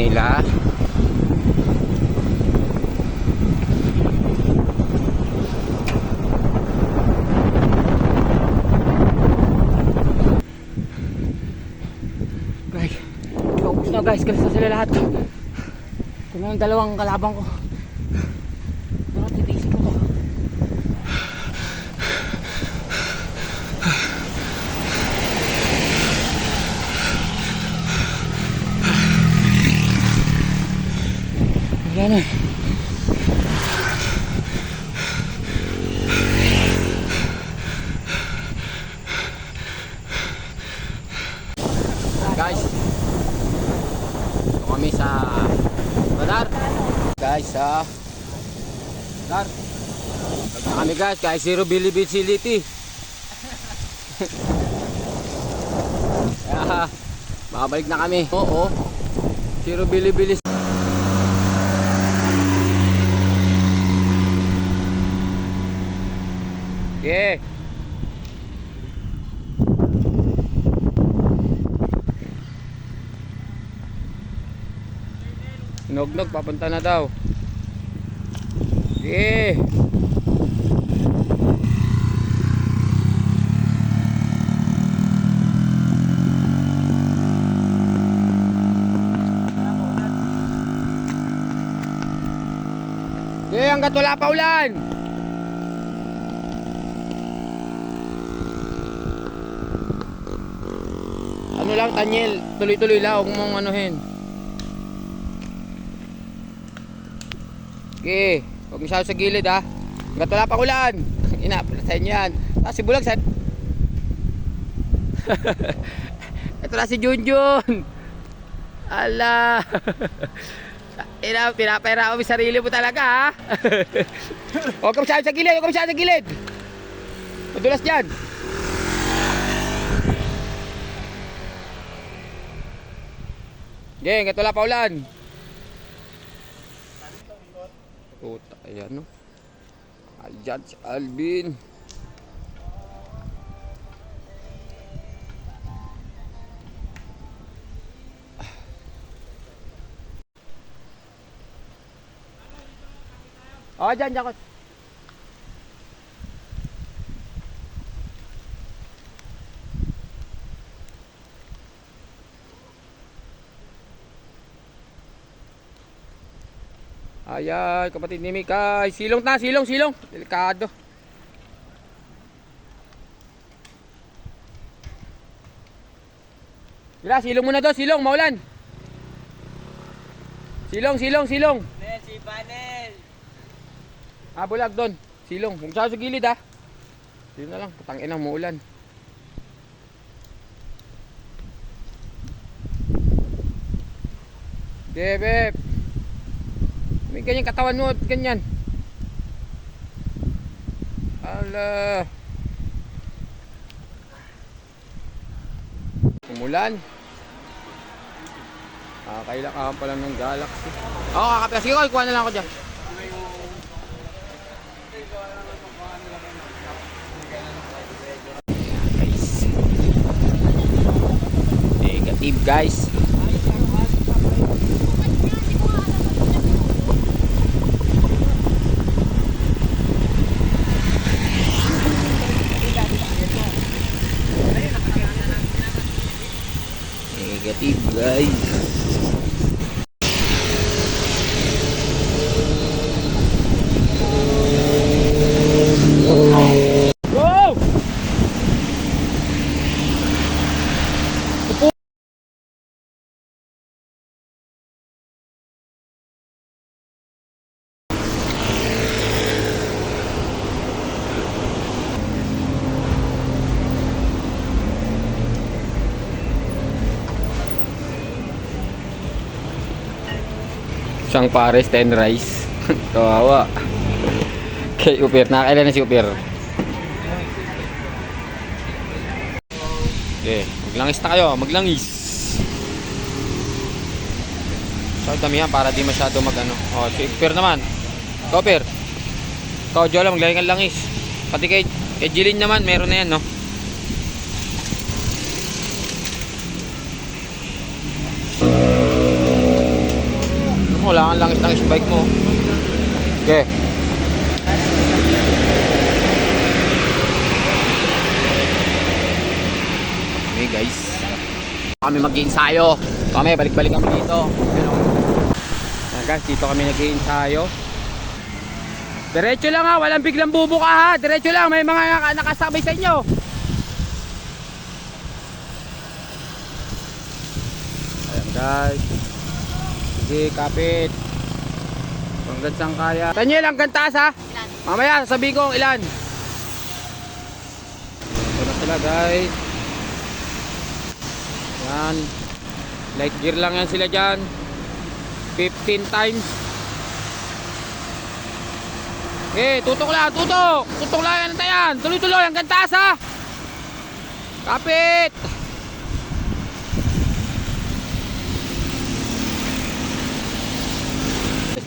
Manila. Guys, naubos na guys, kalis na sila lahat. Ito na yung dalawang kalabang ko. Pero titiisin ko to. Wala na. Guys, ito kami sa radar. Guys, radar. Ito kami guys, kahit zero visibility. Kaya, makabalik na kami. Oo, zero visibility. Okay. Nog-nog, papunta na daw. Okay. Okay, hanggat wala pa ulan. Ano lang, Tanyel, tuloy-tuloy lang, huwag mong anuhin. Okay, huwag masyado sa gilid ha. Hanggat wala pa ulan. Ina-apply sa inyo yan. Tapos si Bulag set. Ito na si Junjun. Ala. Pinapera mo sarili mo talaga ha. Huwag ka masyado sa gilid, huwag ka masyado sa gilid. Madulas dyan. Okay, hanggat wala pa ulan. Puta, ayan no. Ayan si Alvin. Oh, dyan ko. Ayan, kapatid ni Mikay. Silong na, silong. Delikado. Gila, silong muna doon, silong, maulan. Silong. Panel, si Panel. Bulag doon. Silong, huwag sa gilid ha. Silong na lang, putangin ang maulan. Beb. May ganyan katawan mo, ganyan. Ala. Umulan. Kailangan pa lang ng Galaxy. Oo, kakapit. Sige, kuha na lang ako dyan. Negative guys. Negative guys. Go! Isang pares, 10 rice. Kawawa. Kay Upir, nakakailan na si Upir. Okay, maglangis na kayo, maglangis. So, damihan para di masyado mag-ano. O, si Upir naman. Ikaw, Upir. Ikaw, Jola, maglagay ng langis. Pati kay Jilin naman, meron na yan, no? wala kang langis-langis bike mo. Okay. Okay guys. Kami mag-iinsayo. Kami, balik-balik kami dito. Ayan guys, dito kami nag-iinsayo. Diretso lang ha, walang biglang bubuka ha. Diretso lang, may mga nakasabay sa inyo. Ayan guys. Sige, kapit. Hanggang saan kaya. Daniel, hanggang taas ha. Mamaya, sasabihin ko kung ilan. Ito na sila guys. Yan. Light gear lang yan sila dyan. 15 times. Okay, tutok lang, tutok. Tutok lang yan, tayan. Tuloy-tuloy, hanggang taas ha. Kapit.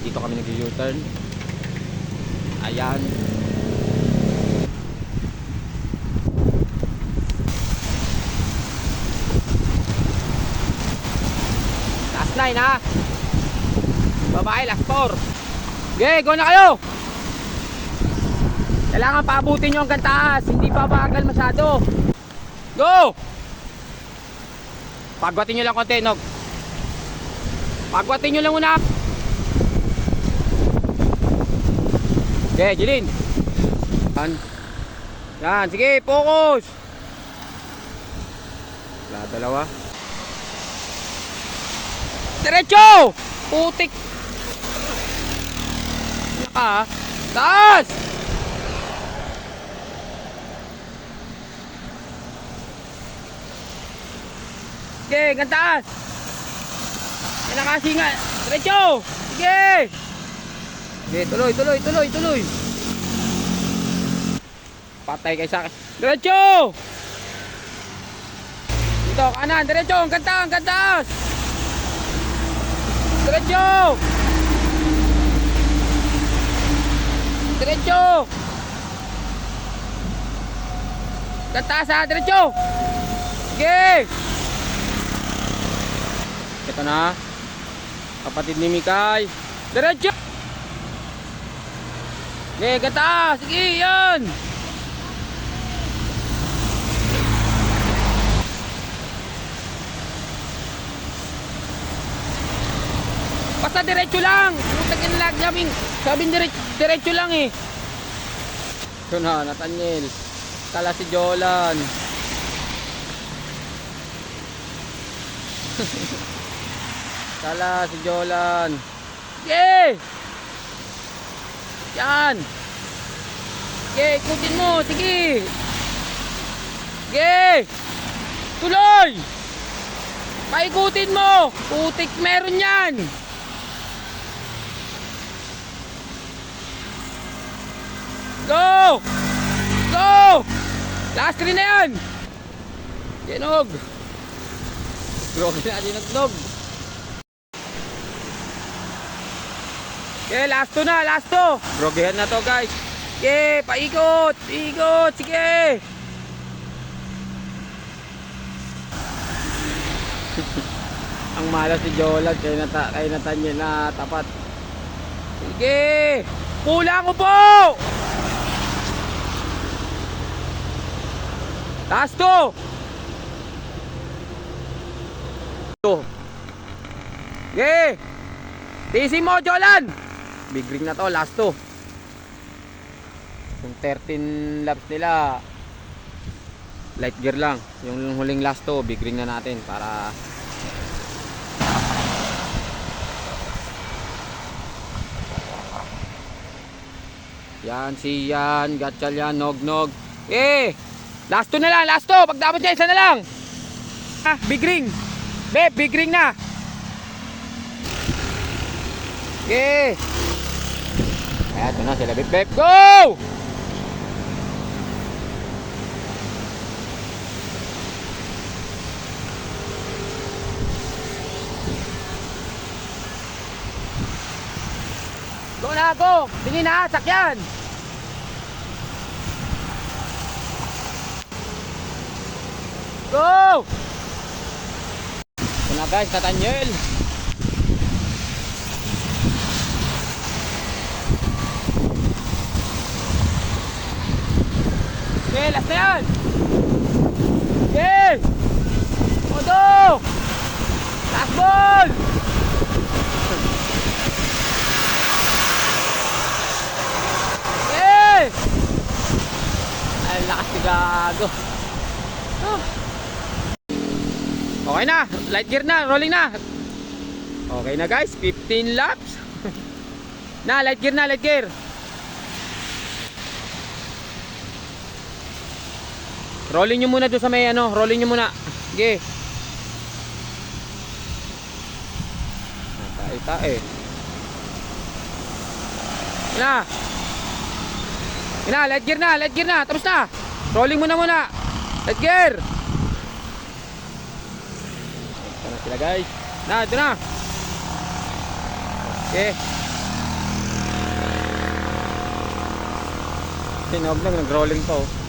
Dito kami nag-U-turn. Ayan. Last 9 ha. Babae, last 4. Okay, go na kayo. Kailangan paabutin nyo hanggang taas. Hindi pa bagal masyado. Go! Pagwatin nyo lang konti, Nog. Pagwatin nyo lang muna. Okay, Jilin. Yan, sige, focus. Wala, dalawa. Diretso! Putik. Naka, taas! Okay, hanggang taas. Yan nakasinga. Diretso! Sige! Okay, tuloy, tuloy, tuloy, tuloy. Patay kayo sa akin. Diretso! Dito, kanan, diretso, hanggang taas, hanggang taas. Diretso! Diretso! Hanggang taas ha, diretso! Sige! Ito na. Kapatid ni Mikay. Diretso! Okay, hanggang taas. Sige, yan! Basta diretso lang. Putang lag namin. Sabi diretso lang eh. Ito na, Nathaniel. Kala si Jolan. Kala si Jolan. Sige! Yan! Sige, ikutin mo. Sige! Sige! Tuloy! Paikutin mo! Putik, meron yan! Go! Go! Last 3 na yan! Ginog! Grogi na dinagnog! Okay, last 2 na, last 2! Grogihan na to guys! Okay, paikot! Ikot! Sige! Ang malas si Jolan kay Nathaniel na tapat. Sige! Kulang ko po! Last 2! Okay! Tiisin mo, Jolan! Big ring na to, last 2. Yung 13 laps nila, light gear lang. Yung huling last 2, big ring na natin para yan, si yan, gatchal yan, nog. Eh! Last 2 na lang, last 2. Pag dapat niya, isa na lang. Ah, big ring. Beb, big ring na. Okay. Ayan, ito na sila, Beb. Go! Go na ako. Tingin na, sakyan. Go! Ito na guys, Nathaniel. Okay, last na yan. Okay. Moto. Last ball. Okay. Ay, lakas ni gago. Oh. Okay na, light gear na, rolling na. Okay na guys, 15 laps. Na, light gear na, light gear. Rolling nyo muna doon sa may ano, rolling nyo muna. Sige. Tae-tae. Na. Na, light gear na, light gear na. Tapos na. Rolling muna muna. Light gear. Ito na sila guys. Na, ito na. Okay. Tinawag na, nag-rolling pa oh.